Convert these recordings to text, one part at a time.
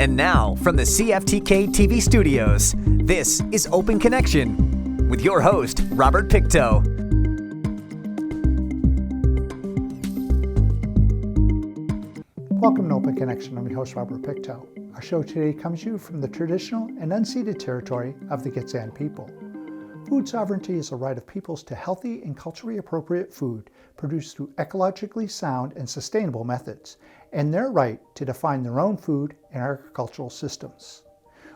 And now, from the CFTK-TV studios, this is Open Connection with your host, Robert Pictou. Welcome to Open Connection. I'm your host, Robert Pictou. Our show today comes to you from the traditional and unceded territory of the Gitxsan people. Food sovereignty is a right of peoples to healthy and culturally appropriate food produced through ecologically sound and sustainable methods, and their right to define their own food and agricultural systems.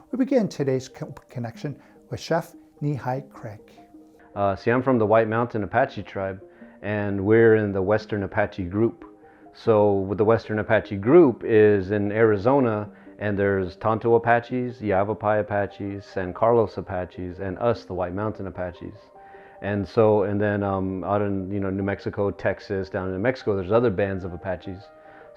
We begin today's connection with Chef Nephie Craig. I'm from the White Mountain Apache tribe, and we're in the Western Apache group. So with the Western Apache group is in Arizona, and there's Tonto Apaches, Yavapai Apaches, San Carlos Apaches, and us, the White Mountain Apaches. And then out in New Mexico, Texas, down in New Mexico, there's other bands of Apaches.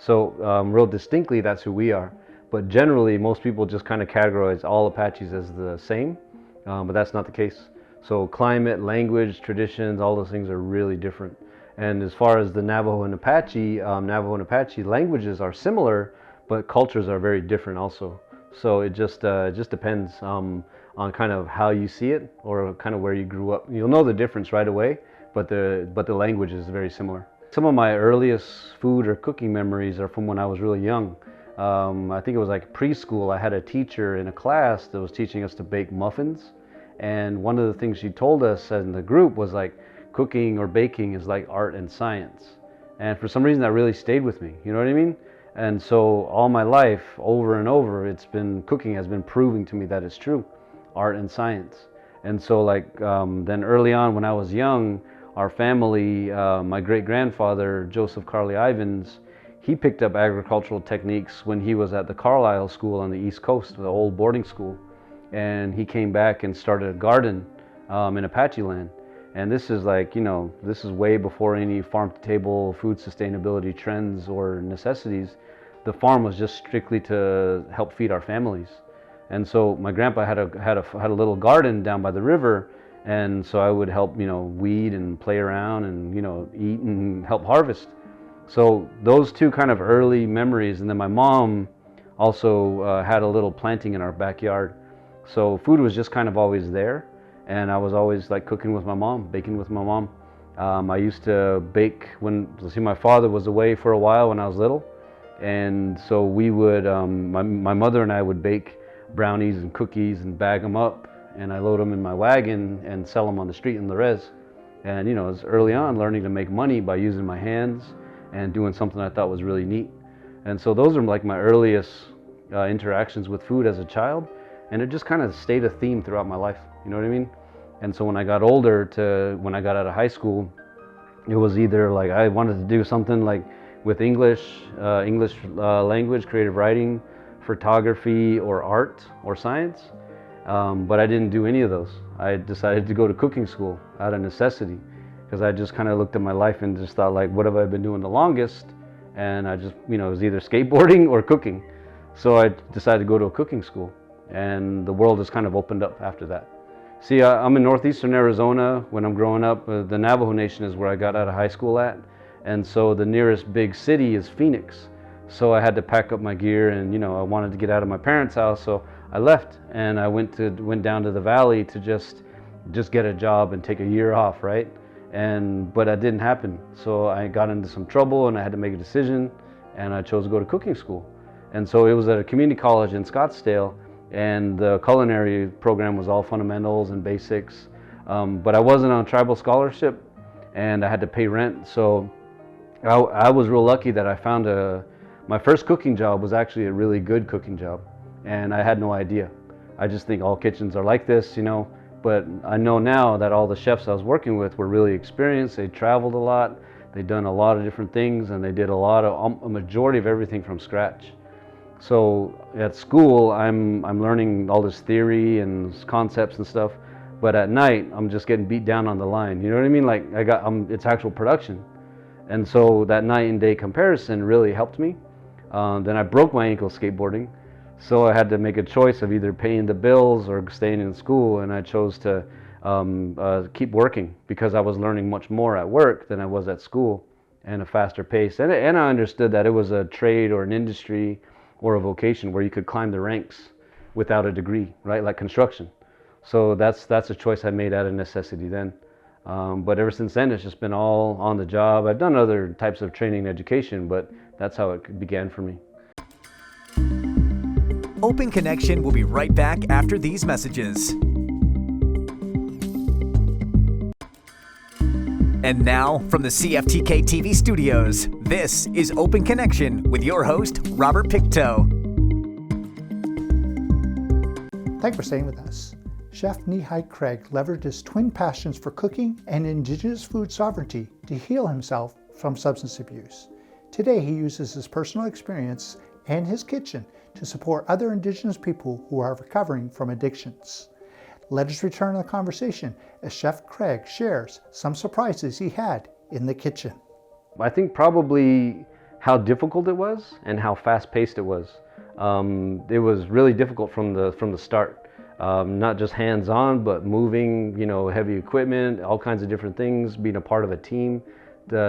So real distinctly, that's who we are. But generally, most people just kind of categorize all Apaches as the same, but that's not the case. So climate, language, traditions, all those things are really different. And as far as the Navajo and Apache languages are similar, but cultures are very different also. So it just depends on kind of how you see it or kind of where you grew up. You'll know the difference right away, but the language is very similar. Some of my earliest food or cooking memories are from when I was really young. I think it was like preschool. I had a teacher in a class that was teaching us to bake muffins. And one of the things she told us in the group was like, cooking or baking is like art and science. And for some reason that really stayed with me, you know what I mean? And so all my life, over and over, cooking has been proving to me that it's true, art and science. And so then early on when I was young, our family, my great-grandfather, Joseph Carly Ivins, he picked up agricultural techniques when he was at the Carlisle School on the East Coast, the old boarding school. And he came back and started a garden in Apache land. And this is this is way before any farm-to-table food sustainability trends or necessities. The farm was just strictly to help feed our families. And so my grandpa had a little garden down by the river, and so I would help weed and play around and eat and help harvest. So those two kind of early memories. And then my mom also had a little planting in our backyard. So food was just kind of always there. And I was always like cooking with my mom, baking with my mom. I used to bake my father was away for a while when I was little. And so we would, my mother and I would bake brownies and cookies and bag them up. And I load them in my wagon and sell them on the street in the res. And it was early on learning to make money by using my hands and doing something I thought was really neat. And so those are like my earliest interactions with food as a child. And it just kind of stayed a theme throughout my life, you know what I mean? And so when I got older, when I got out of high school, it was either like I wanted to do something like with English language, creative writing, photography, or art, or science. But I didn't do any of those. I decided to go to cooking school out of necessity, because I just kind of looked at my life and just thought like, what have I been doing the longest? And I just, it was either skateboarding or cooking. So I decided to go to a cooking school, and the world has kind of opened up after that. See, I'm in northeastern Arizona. When I'm growing up, the Navajo Nation is where I got out of high school at. And so the nearest big city is Phoenix. So I had to pack up my gear, and I wanted to get out of my parents' house. So I left, and I went down to the valley to just get a job and take a year off, right? But that didn't happen. So I got into some trouble, and I had to make a decision, and I chose to go to cooking school. And so it was at a community college in Scottsdale. And the culinary program was all fundamentals and basics, but I wasn't on tribal scholarship, and I had to pay rent. So I was real lucky that I found my first cooking job was actually a really good cooking job, and I had no idea. I just think all kitchens are like this, but I know now that all the chefs I was working with were really experienced. They traveled a lot, they'd done a lot of different things, and they did a majority of everything from scratch. So at school, I'm learning all this theory and concepts and stuff, but at night I'm just getting beat down on the line. You know what I mean? Like it's actual production, and so that night and day comparison really helped me. Then I broke my ankle skateboarding, so I had to make a choice of either paying the bills or staying in school, and I chose to keep working because I was learning much more at work than I was at school, and a faster pace. And I understood that it was a trade or an industry or a vocation where you could climb the ranks without a degree, right? Like construction. So that's a choice I made out of necessity then. But ever since then, it's just been all on the job. I've done other types of training and education, but that's how it began for me. Open Connection will be right back after these messages. And now, from the CFTK-TV studios, this is Open Connection with your host, Robert Pictou. Thanks for staying with us. Chef Nephie Craig leveraged his twin passions for cooking and indigenous food sovereignty to heal himself from substance abuse. Today, he uses his personal experience and his kitchen to support other indigenous people who are recovering from addictions. Let us return to the conversation as Chef Craig shares some surprises he had in the kitchen. I think probably how difficult it was and how fast-paced it was. It was really difficult from the start. Not just hands-on, but moving, heavy equipment, all kinds of different things, being a part of a team.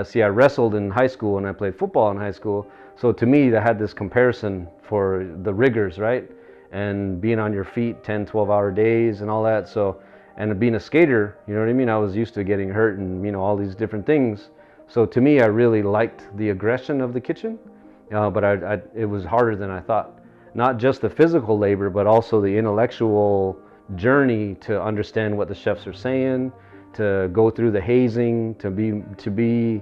See, I wrestled in high school and I played football in high school. So to me, I had this comparison for the rigors, right? And being on your feet 10, 12-hour days and all that. So, and being a skater, you know what I mean? I was used to getting hurt and, all these different things. So to me, I really liked the aggression of the kitchen, but it was harder than I thought. Not just the physical labor, but also the intellectual journey to understand what the chefs are saying, to go through the hazing, to be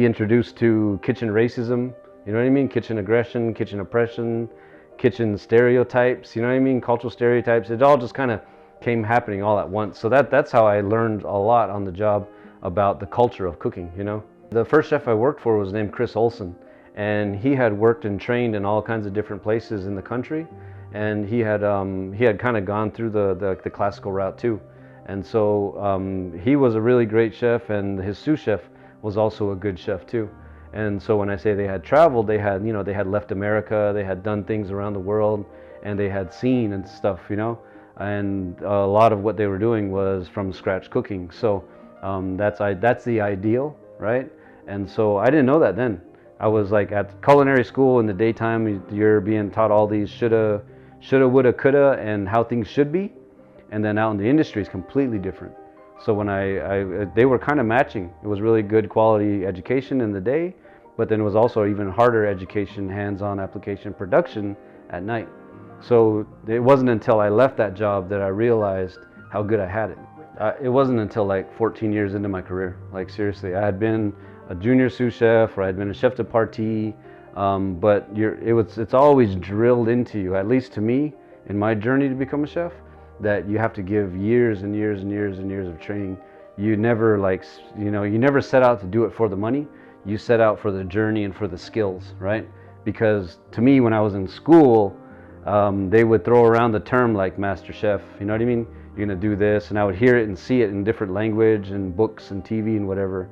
introduced to kitchen racism, you know what I mean? Kitchen aggression, kitchen oppression, kitchen stereotypes, you know what I mean? Cultural stereotypes. It all just kind of came happening all at once. So that's how I learned a lot on the job about the culture of cooking, The first chef I worked for was named Chris Olson, and he had worked and trained in all kinds of different places in the country, and he had kind of gone through the classical route too. And so he was a really great chef, and his sous chef was also a good chef too. And so when I say they had traveled, they had left America, they had done things around the world, and they had seen and stuff, and a lot of what they were doing was from scratch cooking. So that's the ideal, right? And so I didn't know that then. I was like at culinary school in the daytime, you're being taught all these shoulda, woulda, coulda, and how things should be. And then out in the industry is completely different. So when they were kind of matching. It was really good quality education in the day, but then it was also even harder education, hands-on application production at night. So it wasn't until I left that job that I realized how good I had it. It wasn't until like 14 years into my career. Like seriously, I had been a junior sous chef, or I had been a chef de partie, but it's always drilled into you, at least to me, in my journey to become a chef, that you have to give years and years and years and years of training. You never you never set out to do it for the money. You set out for the journey and for the skills, right? Because to me, when I was in school, they would throw around the term like master chef, you know what I mean? You're gonna do this, and I would hear it and see it in different language and books and TV and whatever.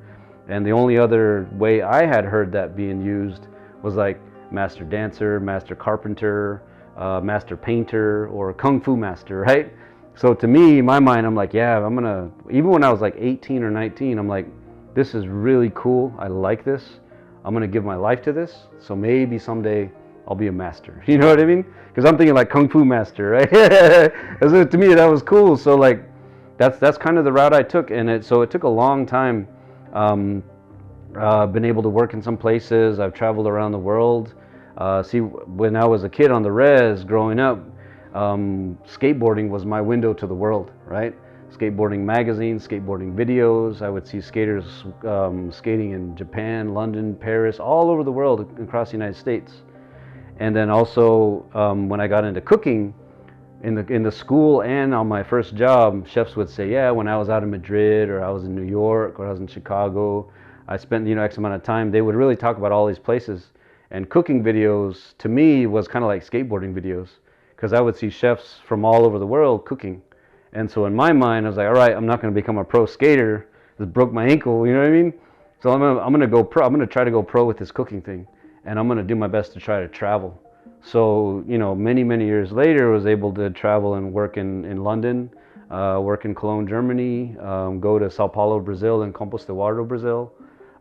And the only other way I had heard that being used was like master dancer, master carpenter, master painter, or kung fu master, right? So to me, in my mind, I'm like, yeah, even when I was like 18 or 19, I'm like, this is really cool. I like this. I'm gonna give my life to this. So maybe someday I'll be a master. You know what I mean? Because I'm thinking like kung fu master, right? To me, that was cool. So like, that's kind of the route I took, and it took a long time. Been able to work in some places. I've traveled around the world. When I was a kid on the res growing up, skateboarding was my window to the world, right? Skateboarding magazines, skateboarding videos. I would see skaters skating in Japan, London, Paris, all over the world across the United States. And then also when I got into cooking, in the school and on my first job, chefs would say, yeah, when I was out in Madrid, or I was in New York, or I was in Chicago, I spent X amount of time. They would really talk about all these places. And cooking videos to me was kind of like skateboarding videos, because I would see chefs from all over the world cooking. And so in my mind, I was like, all right, I'm not going to become a pro skater. Just broke my ankle, you know what I mean? So I'm gonna go pro. I'm gonna try to go pro with this cooking thing, and I'm gonna do my best to try to travel. So many years later, I was able to travel and work in London, work in Cologne, Germany, go to Sao Paulo, Brazil, and Campos de Jordão, Brazil,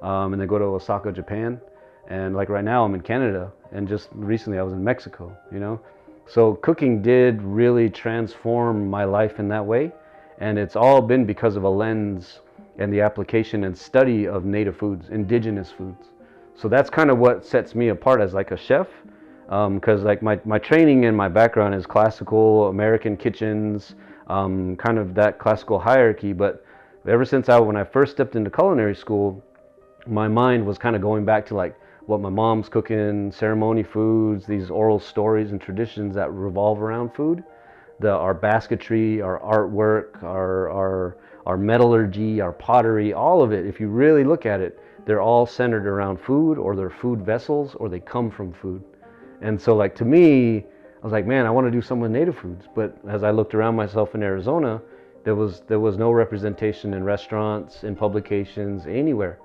and then go to Osaka, Japan. And like right now I'm in Canada, and just recently I was in Mexico, you know. So cooking did really transform my life in that way, and it's all been because of a lens and the application and study of native foods, indigenous foods. So that's kind of what sets me apart as like a chef, because like my training and my background is classical American kitchens, kind of that classical hierarchy. But ever since when I first stepped into culinary school, my mind was kind of going back to like what my mom's cooking, ceremony foods, these oral stories and traditions that revolve around food, our basketry, our artwork, our metallurgy, our pottery, all of it. If you really look at it, they're all centered around food, or they're food vessels, or they come from food. And so like to me, I was like, man, I want to do something with native foods. But as I looked around myself in Arizona, there was no representation in restaurants, in publications, anywhere.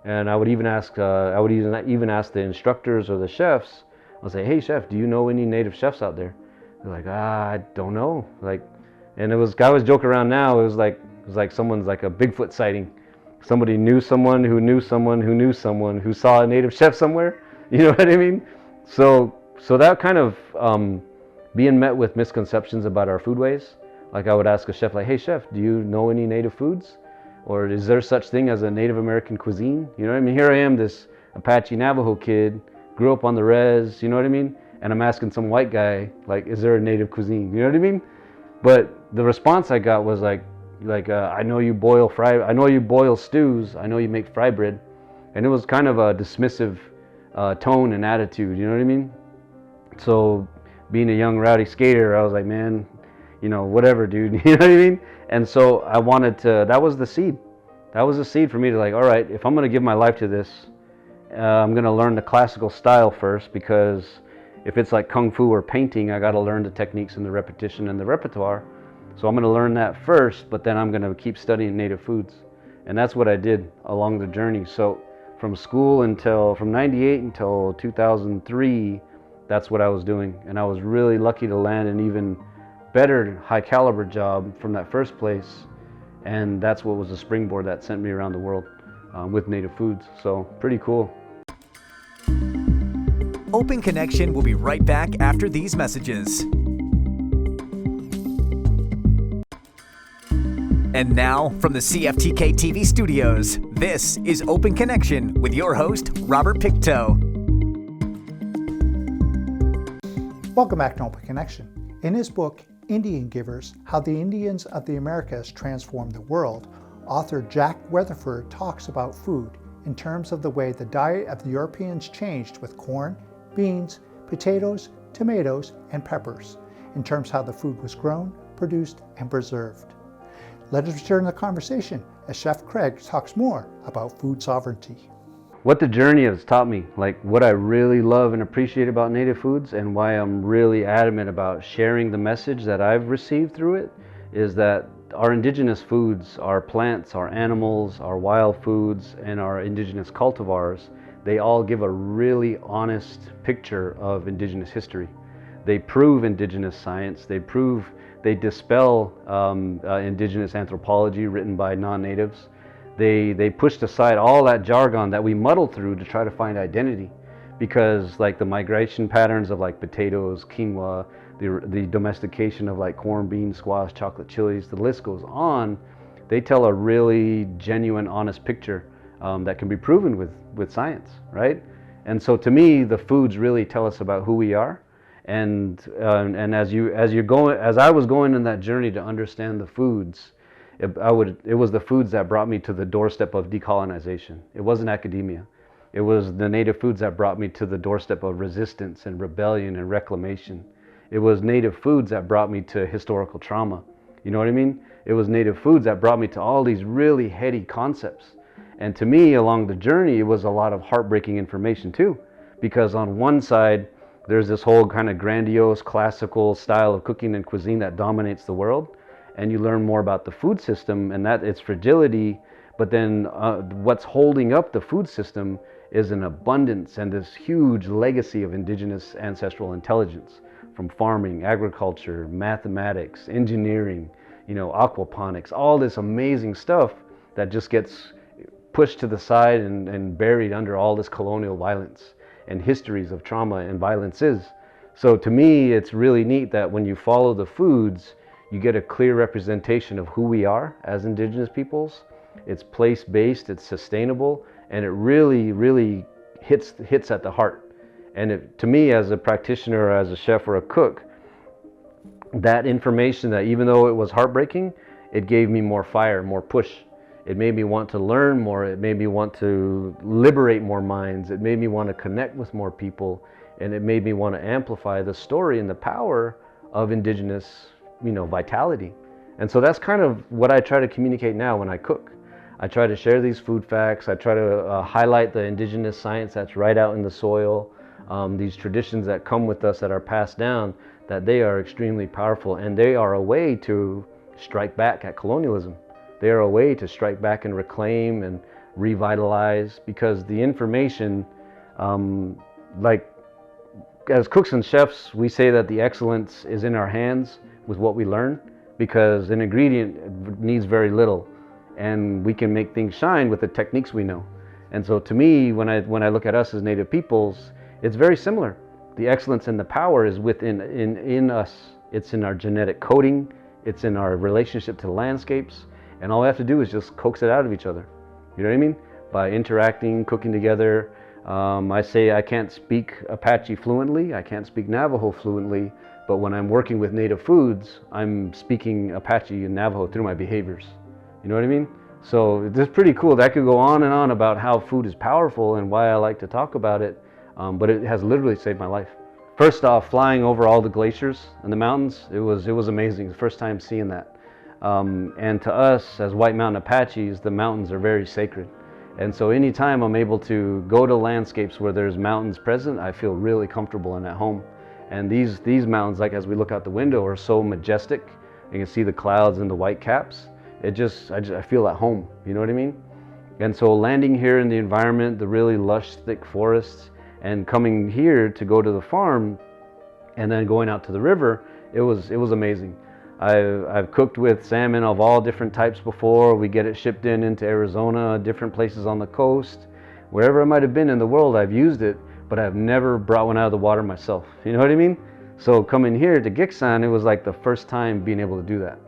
And I would even ask the instructors or the chefs. I'll say, hey chef, do you know any native chefs out there? They're like, I don't know. Like, and I was joking around now. It was like someone's like a Bigfoot sighting. Somebody knew someone who knew someone who knew someone who saw a native chef somewhere. You know what I mean? So that kind of being met with misconceptions about our foodways. Like I would ask a chef, like, hey chef, do you know any native foods? Or is there such thing as a Native American cuisine? You know what I mean? Here I am, this Apache Navajo kid, grew up on the res, you know what I mean? And I'm asking some white guy, like, is there a native cuisine? You know what I mean? But the response I got was like I know you boil stews, I know you make fry bread. And it was kind of a dismissive tone and attitude, you know what I mean? So being a young rowdy skater, I was like, man, you know, whatever, dude, you know what I mean? And so I wanted to, that was the seed. That was the seed for me to like, all right, if I'm going to give my life to this, I'm going to learn the classical style first, because if it's like Kung Fu or painting, I got to learn the techniques and the repetition and the repertoire. So I'm going to learn that first, but then I'm going to keep studying native foods. And that's what I did along the journey. So from school from 98 until 2003, that's what I was doing. And I was really lucky to land an even better high caliber job from that first place, and that's what was the springboard that sent me around the world with native foods. So pretty cool. Open Connection will be right back after these messages. And now from the CFTK-TV studios, this is Open Connection with your host, Robert Pictou. Welcome back to Open Connection. In his book, Indian Givers, How the Indians of the Americas Transformed the World, author Jack Weatherford talks about food in terms of the way the diet of the Europeans changed with corn, beans, potatoes, tomatoes, and peppers, in terms of how the food was grown, produced, and preserved. Let us return to the conversation as Chef Craig talks more about food sovereignty. What the journey has taught me, like what I really love and appreciate about native foods, and why I'm really adamant about sharing the message that I've received through it, is that our indigenous foods, our plants, our animals, our wild foods, and our indigenous cultivars, they all give a really honest picture of indigenous history. They prove indigenous science, they dispel indigenous anthropology written by non-natives. They pushed aside all that jargon that we muddled through to try to find identity, because like the migration patterns of like potatoes, quinoa, the domestication of like corn, beans, squash, chocolate chilies, the list goes on. They tell a really genuine, honest picture that can be proven with science, right? And so to me, the foods really tell us about who we are. And as I was going in that journey to understand the foods, it was the foods that brought me to the doorstep of decolonization. It wasn't academia. It was the native foods that brought me to the doorstep of resistance and rebellion and reclamation. It was native foods that brought me to historical trauma. You know what I mean? It was native foods that brought me to all these really heady concepts. And to me, along the journey, it was a lot of heartbreaking information too. Because on one side, there's this whole kind of grandiose classical style of cooking and cuisine that dominates the world. And you learn more about the food system and that its fragility, but then what's holding up the food system is an abundance and this huge legacy of indigenous ancestral intelligence, from farming, agriculture, mathematics, engineering, aquaponics, all this amazing stuff that just gets pushed to the side and buried under all this colonial violence and histories of trauma and violence is. So to me, it's really neat that when you follow the foods, you get a clear representation of who we are as Indigenous peoples. It's place-based, it's sustainable, and it really, really hits at the heart. And to me, as a practitioner, as a chef or a cook, that information, that even though it was heartbreaking, it gave me more fire, more push. It made me want to learn more. It made me want to liberate more minds. It made me want to connect with more people. And it made me want to amplify the story and the power of Indigenous, vitality. And so that's kind of what I try to communicate now when I cook. I try to share these food facts. I try to highlight the Indigenous science that's right out in the soil. These traditions that come with us, that are passed down, that they are extremely powerful, and they are a way to strike back at colonialism. They are a way to strike back and reclaim and revitalize, because the information, as cooks and chefs, we say that the excellence is in our hands with what we learn, because an ingredient needs very little, and we can make things shine with the techniques we know. And so to me, when I look at us as Native peoples, it's very similar. The excellence and the power is in us. It's in our genetic coding. It's in our relationship to the landscapes. And all we have to do is just coax it out of each other. You know what I mean? By interacting, cooking together. I say I can't speak Apache fluently. I can't speak Navajo fluently. But when I'm working with native foods, I'm speaking Apache and Navajo through my behaviors. You know what I mean? So it's pretty cool. That could go on and on about how food is powerful and why I like to talk about it. But it has literally saved my life. First off, flying over all the glaciers and the mountains, it was amazing. The first time seeing that. And to us, as White Mountain Apaches, the mountains are very sacred. And so anytime I'm able to go to landscapes where there's mountains present, I feel really comfortable and at home. And these mountains, like as we look out the window, are so majestic. You can see the clouds and the white caps. I feel at home, you know what I mean? And so landing here in the environment, the really lush, thick forests, and coming here to go to the farm, and then going out to the river, it was amazing. I've cooked with salmon of all different types before. We get it shipped into Arizona, different places on the coast. Wherever it might have been in the world, I've used it, but I've never brought one out of the water myself. You know what I mean? So coming here to Giksan, it was like the first time being able to do that.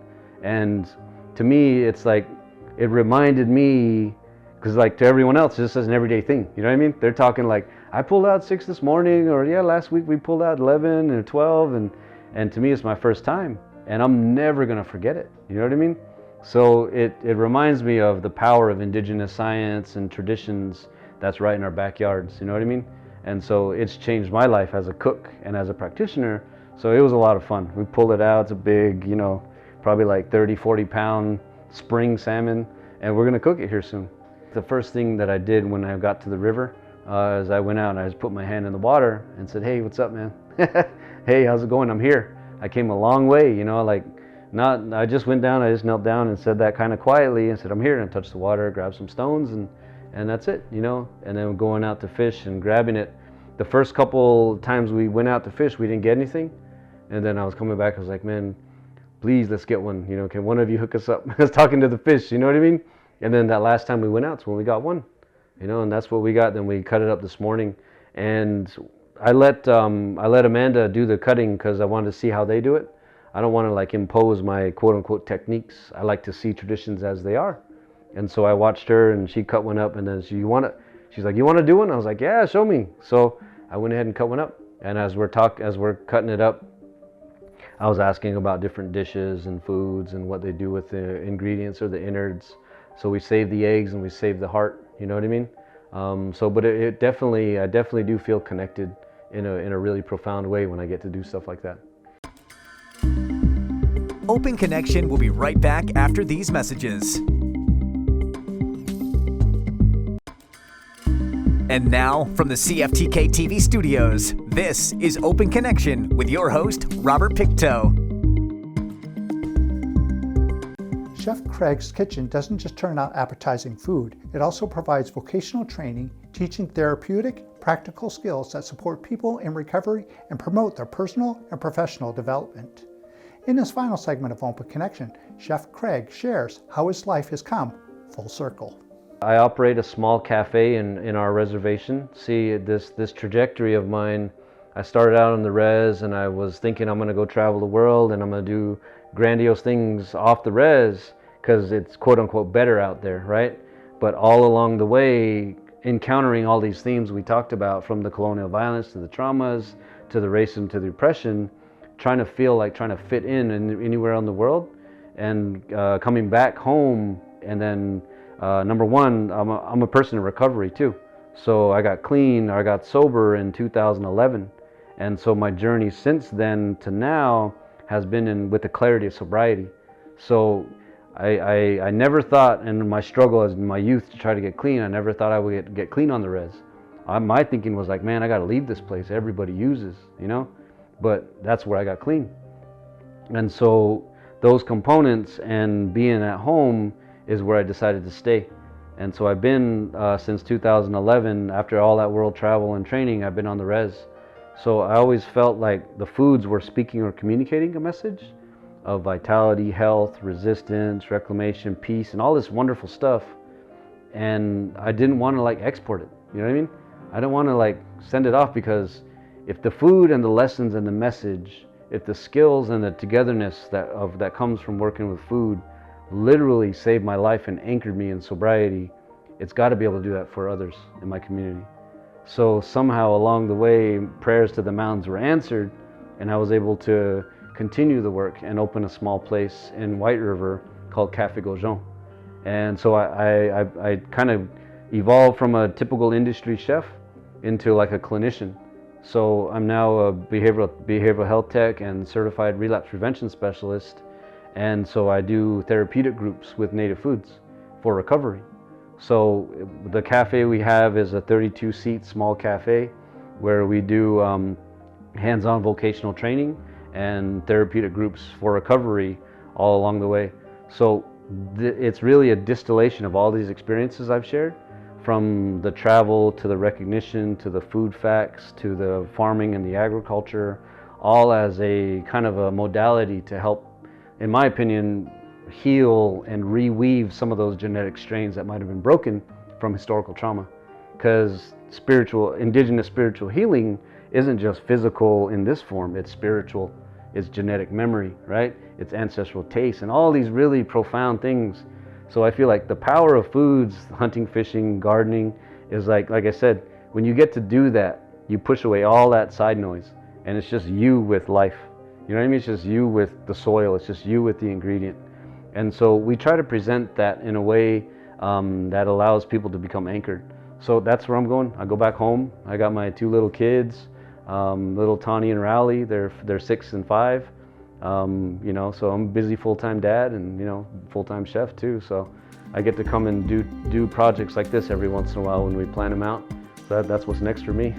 And to me, it's like, it reminded me, because like to everyone else, this is an everyday thing. You know what I mean? They're talking like, I pulled out 6 this morning, or yeah, last week we pulled out 11 and 12, and to me it's my first time. And I'm never gonna forget it, you know what I mean? So it reminds me of the power of Indigenous science and traditions that's right in our backyards, you know what I mean? And so it's changed my life as a cook and as a practitioner, so it was a lot of fun. We pulled it out, it's a big, probably like 30, 40 pound spring salmon, and we're gonna cook it here soon. The first thing that I did when I got to the river, is I went out and I just put my hand in the water and said, hey, what's up, man? Hey, how's it going? I'm here. I came a long way, I just went down, I just knelt down and said that kind of quietly and said, I'm here, and I touched the water, grabbed some stones, and that's it, and then going out to fish and grabbing it. The first couple times we went out to fish, we didn't get anything. And then I was coming back, I was like, man, please, let's get one, can one of you hook us up? I was talking to the fish, you know what I mean? And then that last time we went out is when we got one, and that's what we got. Then we cut it up this morning, and I let Amanda do the cutting because I wanted to see how they do it. I don't want to impose my quote unquote techniques. I like to see traditions as they are. And so I watched her, and she cut one up, and then she's like, you want to do one? I was like, yeah, show me. So I went ahead and cut one up. And as we're cutting it up, I was asking about different dishes and foods and what they do with the ingredients or the innards. So we save the eggs and we save the heart, you know what I mean? But I definitely do feel connected in a really profound way when I get to do stuff like that. Open Connection will be right back after these messages. And now, from the CFTK-TV studios, this is Open Connection with your host, Robert Pictou. Chef Craig's kitchen doesn't just turn out appetizing food, it also provides vocational training, teaching therapeutic, practical skills that support people in recovery and promote their personal and professional development. In this final segment of Open Connection, Chef Craig shares how his life has come full circle. I operate a small cafe in our reservation. See, this trajectory of mine, I started out on the res and I was thinking I'm gonna go travel the world and I'm gonna do grandiose things off the res because it's quote unquote better out there, right? But all along the way, encountering all these themes we talked about, from the colonial violence to the traumas, to the racism, to the oppression, trying to feel like trying to fit in anywhere in the world, and coming back home. And then number one, I'm a person in recovery too. So I got clean, I got sober in 2011. And so my journey since then to now has been with the clarity of sobriety. So I never thought, in my struggle as in my youth to try to get clean, I never thought I would get clean on the res. My thinking was like, man, I got to leave this place everybody uses, you know? But that's where I got clean. And so those components and being at home is where I decided to stay. And so I've been, since 2011, after all that world travel and training, I've been on the res. So I always felt like the foods were speaking or communicating a message of vitality, health, resistance, reclamation, peace, and all this wonderful stuff. And I didn't want to like export it, you know what I mean? I didn't want to like send it off, because if the food and the lessons and the message, if the skills and the togetherness that comes from working with food literally saved my life and anchored me in sobriety, it's got to be able to do that for others in my community. So somehow along the way, prayers to the mountains were answered, and I was able to continue the work and open a small place in White River called Café Gaujon. And so I kind of evolved from a typical industry chef into like a clinician. So I'm now a behavioral health tech and certified relapse prevention specialist. And so I do therapeutic groups with native foods for recovery. So the cafe we have is a 32-seat small cafe where we do hands-on vocational training and therapeutic groups for recovery all along the way. So it's really a distillation of all these experiences I've shared, from the travel to the recognition to the food facts to the farming and the agriculture, all as a kind of a modality to help, in my opinion, heal and reweave some of those genetic strains that might have been broken from historical trauma. Because indigenous spiritual healing isn't just physical in this form, it's spiritual, it's genetic memory, right? It's ancestral taste and all these really profound things. So I feel like the power of foods, hunting, fishing, gardening, is like I said, when you get to do that, you push away all that side noise, and it's just you with life. You know what I mean? It's just you with the soil, it's just you with the ingredient. And so we try to present that in a way that allows people to become anchored. So that's where I'm going. I go back home. I got my two little kids, little Tawny and Rowley. They're 6 and 5. You know, so I'm a busy full-time dad and, you know, full-time chef too. So I get to come and do projects like this every once in a while when we plan them out. So that's what's next for me.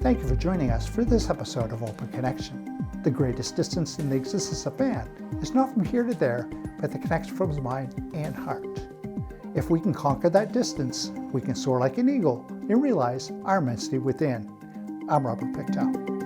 Thank you for joining us for this episode of Open Connection. The greatest distance in the existence of man is not from here to there, but the connection from his mind and heart. If we can conquer that distance, we can soar like an eagle and realize our immensity within. I'm Robert Pictou.